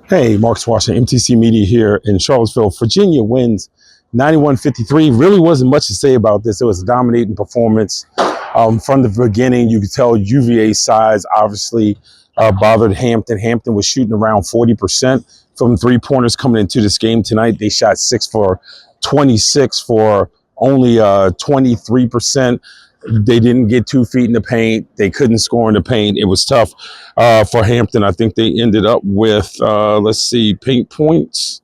Hey, Mark Washington, MTC Media here in Charlottesville. Virginia wins 91-53. Really wasn't much to say about this. It was a dominating performance. From the beginning, you could tell UVA size obviously bothered Hampton. Hampton was shooting around 40% from three-pointers coming into this game tonight. They shot 6 for 26 for only 23%. They didn't get 2 feet in the paint. They couldn't score in the paint. It was tough for Hampton. I think they ended up with, let's see, paint points.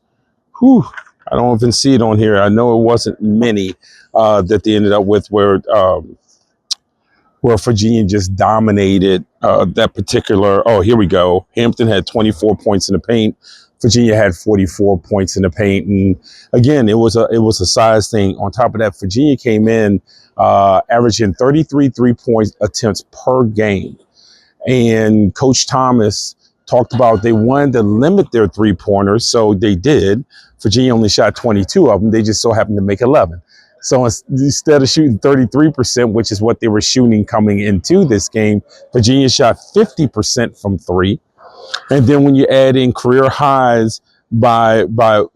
Whew, I don't even see it on here. I know it wasn't many that they ended up with where Virginia just dominated that particular. Oh, here we go. Hampton had 24 points in the paint. Virginia had 44 points in the paint, and again, it was a size thing. On top of that, Virginia came in averaging 33 3-point attempts per game, and Coach Thomas talked about they wanted to limit their three-pointers, so they did. Virginia only shot 22 of them. They just so happened to make 11. So instead of shooting 33%, which is what they were shooting coming into this game, Virginia shot 50% from three. And then when you add in career highs by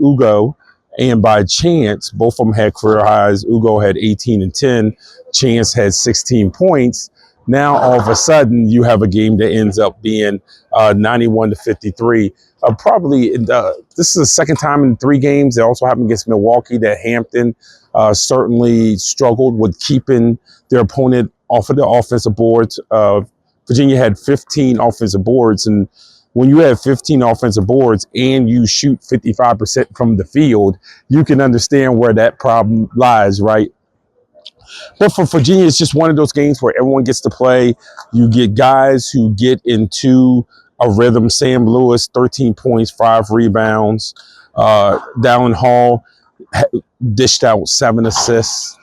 Ugo and by Chance, both of them had career highs. Ugo had 18 and 10. Chance had 16 points. Now, all of a sudden, you have a game that ends up being 91-53. This is the second time in 3 games. It also happened against Milwaukee that Hampton certainly struggled with keeping their opponent off of the offensive boards. Virginia had 15 offensive boards, and when you have 15 offensive boards and you shoot 55% from the field, you can understand where that problem lies, right? But for Virginia, it's just one of those games where everyone gets to play. You get guys who get into a rhythm. Sam Lewis, 13 points, 5 rebounds. Dallin Hall dished out 7 assists.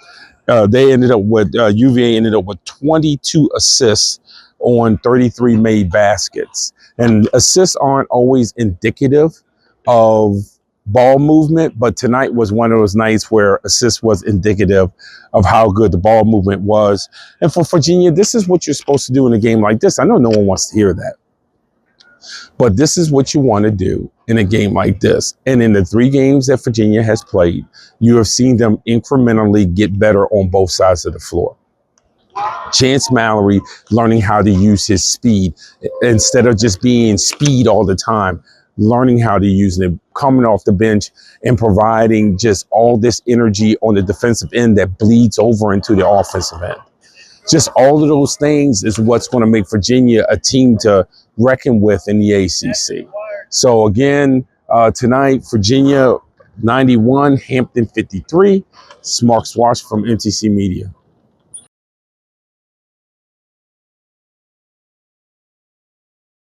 UVA ended up with 22 assists on 33 made baskets. And assists aren't always indicative of ball movement, but tonight was one of those nights where assist was indicative of how good the ball movement was. And for Virginia, this is what you're supposed to do in a game like this. I know no one wants to hear that, but this is what you want to do in a game like this. And in the 3 games that Virginia has played, you have seen them incrementally get better on both sides of the floor. Chance Mallory learning how to use his speed instead of just being speed all the time, learning how to use it, coming off the bench and providing just all this energy on the defensive end that bleeds over into the offensive end. Just all of those things is what's going to make Virginia a team to reckon with in the ACC. So again, tonight, Virginia 91, Hampton 53. It's Mark Swash from MTC Media.